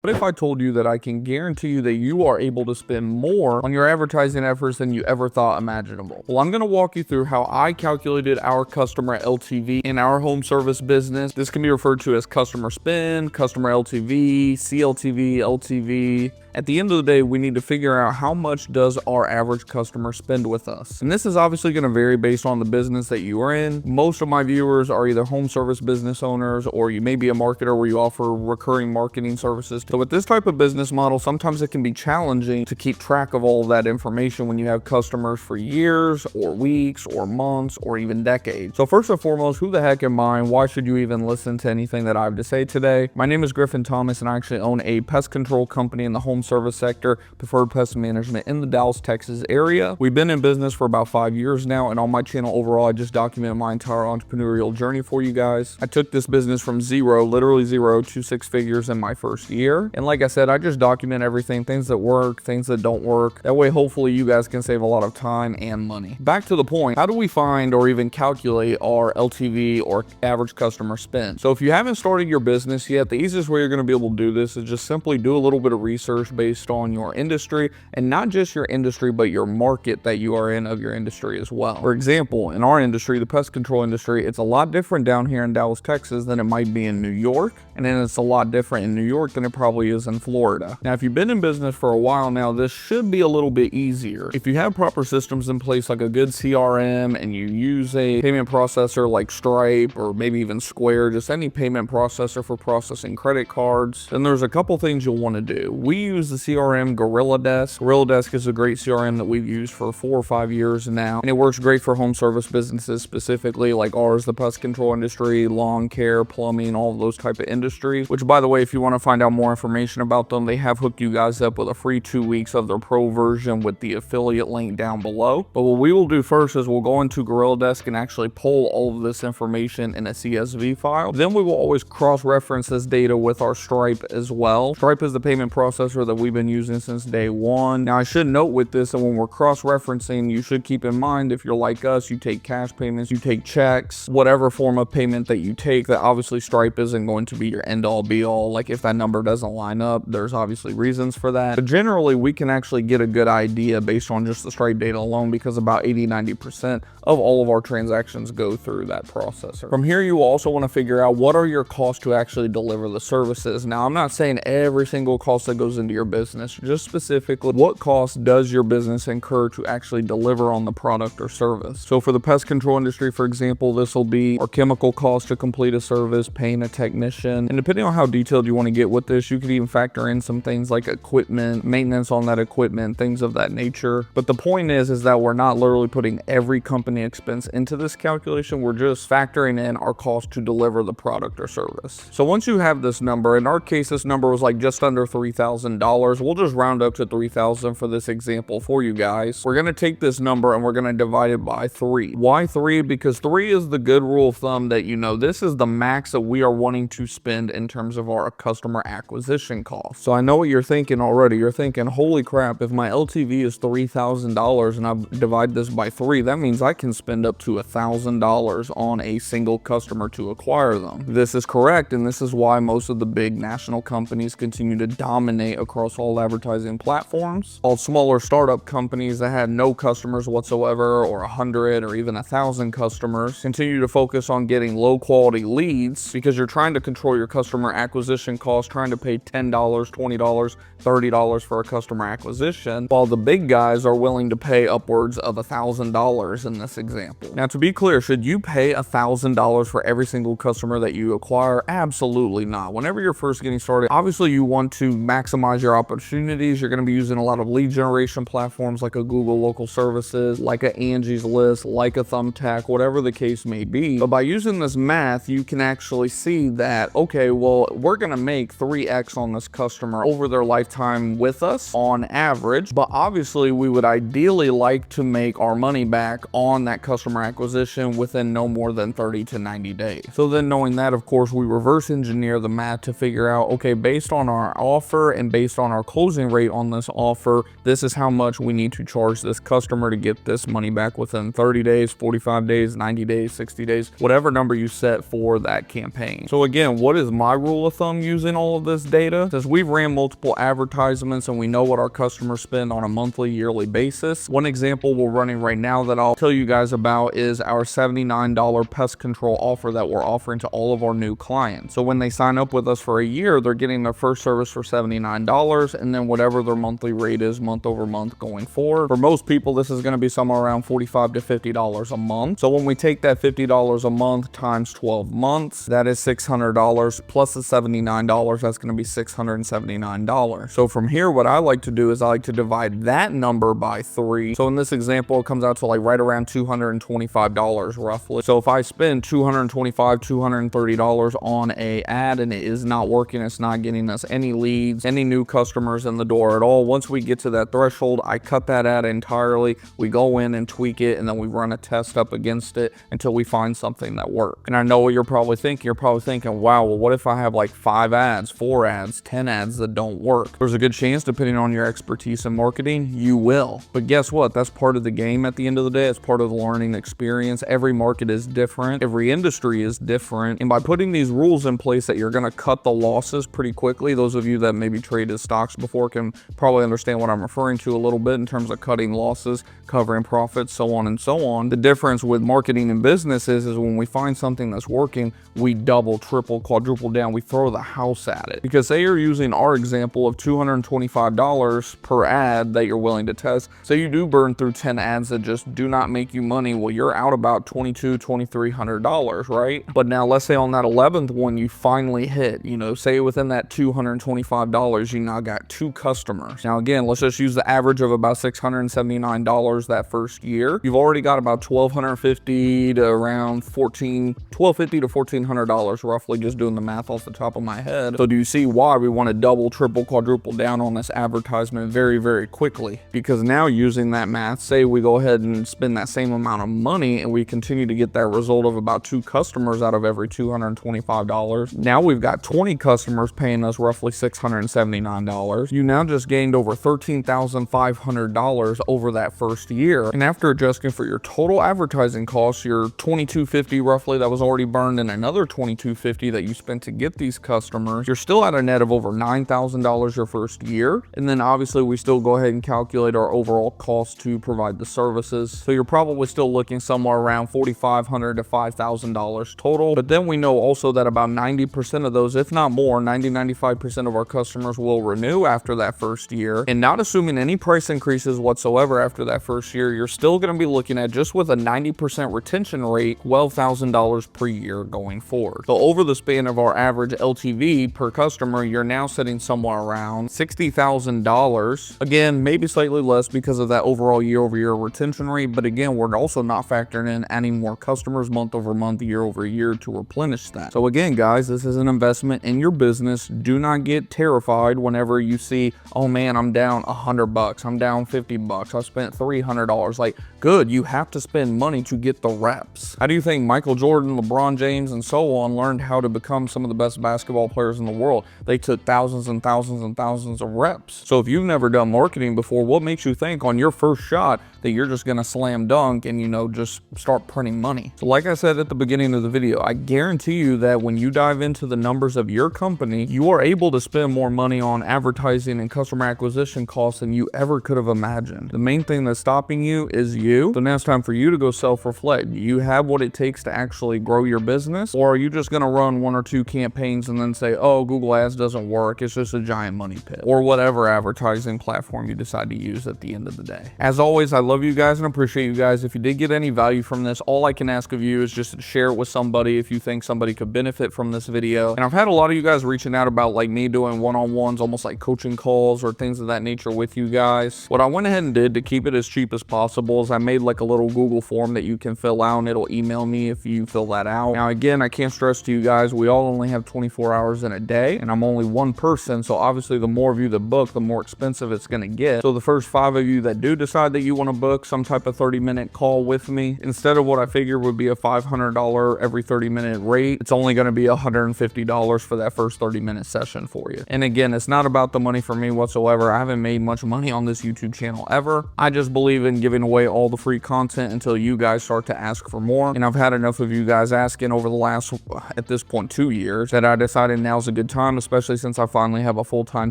What if I told you that I can guarantee you that you are able to spend more on your advertising efforts than you ever thought imaginable? Well, I'm going to walk you through how I calculated our customer LTV in our home service business. This can be referred to as customer spend, customer LTV, CLTV, LTV. At the end of the day, we need to figure out how much does our average customer spend with us. And this is obviously going to vary based on the business that you are in. Most of my viewers are either home service business owners, or you may be a marketer where you offer recurring marketing services. So with this type of business model, sometimes it can be challenging to keep track of all of that information when you have customers for years or weeks or months or even decades. So first and foremost, who the heck am I and why should you even listen to anything that I have to say today? My name is Griffin Thomas and I actually own a pest control company in the home service sector, Preferred Pest Management in the Dallas, Texas area. We've been in business for about 5 years now, and on my channel overall, I just document my entire entrepreneurial journey for you guys. I took this business from zero, literally zero, to 6 figures in my first year. And like I said, I just document everything, things that work, things that don't work. That way, hopefully you guys can save a lot of time and money. Back to the point, how do we find or even calculate our LTV or average customer spend? So if you haven't started your business yet, the easiest way you're going to be able to do this is just simply do a little bit of research based on your industry, and not just your industry, but your market that you are in of your industry as well. For example, in our industry, the pest control industry, it's a lot different down here in Dallas, Texas than it might be in New York. And then it's a lot different in New York than it probably is in Florida. Now, if you've been in business for a while now, this should be a little bit easier. If you have proper systems in place, like a good CRM, and you use a payment processor like Stripe or maybe even Square, just any payment processor for processing credit cards, then there's a couple things you'll want to do. We use the CRM GorillaDesk. GorillaDesk is a great CRM that we've used for 4 or 5 years now, and it works great for home service businesses specifically like ours, the pest control industry, lawn care, plumbing, all of those type of industries, which by the way, if you want to find out more information about them, they have hooked you guys up with a free 2 weeks of their pro version with the affiliate link down below. But what we will do first is we'll go into GorillaDesk and actually pull all of this information in a CSV file. Then we will always cross-reference this data with our Stripe as well. Stripe is the payment processor that we've been using since day one. Now, I should note with this that when we're cross-referencing, you should keep in mind, if you're like us, you take cash payments, you take checks, whatever form of payment that you take, that obviously Stripe isn't going to be your end-all be-all. Like if that number doesn't line up, there's obviously reasons for that. But generally, we can actually get a good idea based on just the Stripe data alone, because about 80-90% of all of our transactions go through that processor. From here, you will also want to figure out what are your costs to actually deliver the services. Now, I'm not saying every single cost that goes into your business, just specifically what cost does your business incur to actually deliver on the product or service. So for the pest control industry, for example, this will be our chemical cost to complete a service, paying a technician, and depending on how detailed you want to get with this, you could even factor in some things like equipment, maintenance on that equipment, things of that nature. But the point is that we're not literally putting every company expense into this calculation. We're just factoring in our cost to deliver the product or service. So once you have this number, in our case, this number was like just under $3,000. We'll just round up to 3,000 for this example for you guys. We're going to take this number and we're going to divide it by 3. Why 3? Because 3 is the good rule of thumb that, you know, this is the max that we are wanting to spend in terms of our customer acquisition cost. So I know what you're thinking already. You're thinking, holy crap, if my LTV is $3,000 and I divide this by 3, that means I can spend up to $1,000 on a single customer to acquire them. This is correct, and this is why most of the big national companies continue to dominate across all advertising platforms. All smaller startup companies that had no customers whatsoever, or 100 or even 1,000 customers, continue to focus on getting low quality leads because you're trying to control your customer acquisition cost, trying to pay $10, $20, $30 for a customer acquisition, while the big guys are willing to pay upwards of $1,000 in this example. Now, to be clear, should you pay $1,000 for every single customer that you acquire? Absolutely not. Whenever you're first getting started, obviously you want to maximize your opportunities. You're going to be using a lot of lead generation platforms like a Google Local Services, like a Angie's List, like a Thumbtack, whatever the case may be. But by using this math, you can actually see that, okay, well, we're going to make 3x on this customer over their lifetime with us on average, but obviously we would ideally like to make our money back on that customer acquisition within no more than 30 to 90 days. So then knowing that, of course, we reverse engineer the math to figure out, okay, based on our offer and based based on our closing rate on this offer, this is how much we need to charge this customer to get this money back within 30 days, 45 days, 90 days, 60 days, whatever number you set for that campaign. So again, what is my rule of thumb using all of this data? Since we've ran multiple advertisements and we know what our customers spend on a monthly, yearly basis, one example we're running right now that I'll tell you guys about is our $79 pest control offer that we're offering to all of our new clients. So when they sign up with us for a year, they're getting their first service for $79, and then whatever their monthly rate is month over month going forward. For most people, this is going to be somewhere around $45 to $50 a month. So when we take that $50 a month times 12 months, that is $600 plus the $79, that's going to be $679. So from here, what I like to do is I like to divide that number by 3. So in this example, it comes out to like right around $225 roughly. So if I spend $225, $230 on a ad and it is not working, it's not getting us any leads, any new customers in the door at all, once we get to that threshold, I cut that ad entirely. We go in and tweak it, and then we run a test up against it until we find something that works. And I know what you're probably thinking. You're probably thinking, wow, well, what if I have like 5 ads, 4 ads, 10 ads that don't work? There's a good chance, depending on your expertise in marketing, you will. But guess what? That's part of the game at the end of the day. It's part of the learning experience. Every market is different. Every industry is different. And by putting these rules in place that you're going to cut the losses pretty quickly, those of you that maybe traded stocks before can probably understand what I'm referring to a little bit in terms of cutting losses, covering profits, so on and so on. The difference with marketing and business is when we find something that's working, we double, triple, quadruple down. We throw the house at it. Because say you're using our example of $225 per ad that you're willing to test. Say you do burn through 10 ads that just do not make you money. Well, you're out about $2,200, $2,300, right? But now let's say on that 11th one, you finally hit, say within that $225, you now got 2 customers. Now again, let's just use the average of about $679 that first year. You've already got about $1,250 to around $1,250 to $1,400 roughly, just doing the math off the top of my head. So do you see why we want to double, triple, quadruple down on this advertisement very, very quickly? Because now using that math, say we go ahead and spend that same amount of money and we continue to get that result of about 2 customers out of every $225. Now we've got 20 customers paying us roughly $679. You now just gained over $13,500 over that first year. And after adjusting for your total advertising costs, your $2,250 roughly that was already burned and another $2,250 that you spent to get these customers, you're still at a net of over $9,000 your first year. And then obviously we still go ahead and calculate our overall cost to provide the services. So you're probably still looking somewhere around $4,500 to $5,000 total. But then we know also that about 90% of those, if not more, 95% of our customers will renew after that first year. And not assuming any price increases whatsoever after that first year, you're still going to be looking at, just with a 90% retention rate, $12,000 per year going forward. So over the span of our average LTV per customer, you're now sitting somewhere around $60,000. Again, maybe slightly less because of that overall year-over-year retention rate. But again, we're also not factoring in adding more customers month over month, year over year to replenish that. So again, guys, this is an investment in your business. Do not get terrified whenever you see, oh man, I'm down $100, I'm down $50, I spent $300. Like, good, you have to spend money to get the reps. How do you think Michael Jordan, LeBron James, and so on learned how to become some of the best basketball players in the world? They took thousands and thousands and thousands of reps. So if you've never done marketing before, what makes you think on your first shot that you're just gonna slam dunk and just start printing money? So like I said at the beginning of the video, I guarantee you that when you dive into the numbers of your company, you are able to spend more money on advertising and customer acquisition costs than you ever could have imagined. The main thing that's stopping you is you. So now it's time for you to go self-reflect. Do you have what it takes to actually grow your business? Or are you just gonna run 1 or 2 campaigns and then say, oh, Google Ads doesn't work, it's just a giant money pit? Or whatever advertising platform you decide to use at the end of the day. As always, I love you guys and appreciate you guys. If you did get any value from this, all I can ask of you is just to share it with somebody if you think somebody could benefit from this video. And I've had a lot of you guys reaching out about like me doing one-on-ones, almost like coaching calls or things of that nature with you guys. What I went ahead and did to keep it as cheap as possible is I made like a little Google form that you can fill out and it'll email me if you fill that out. Now again, I can't stress to you guys, we all only have 24 hours in a day and I'm only one person, so obviously the more of you that book, the more expensive it's going to get. So the first 5 of you that do decide that you want to book some type of 30-minute call with me, instead of what I figured would be a $500 every 30-minute rate, it's only going to be $150 for that first 30-minute session for you. And again, it's not not about the money for me whatsoever. I haven't made much money on this YouTube channel ever. I just believe in giving away all the free content until you guys start to ask for more. And I've had enough of you guys asking over the last, at this point, 2 years, that I decided now's a good time, especially since I finally have a full-time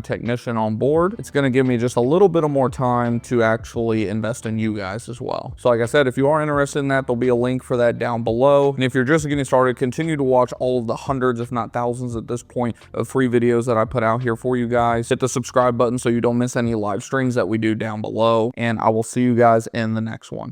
technician on board. It's going to give me just a little bit of more time to actually invest in you guys as well. So like I said, if you are interested in that, there'll be a link for that down below. And if you're just getting started, continue to watch all of the hundreds, if not thousands at this point, of free videos that I put out here for you guys. Hit the subscribe button so you don't miss any live streams that we do down below. And I will see you guys in the next one.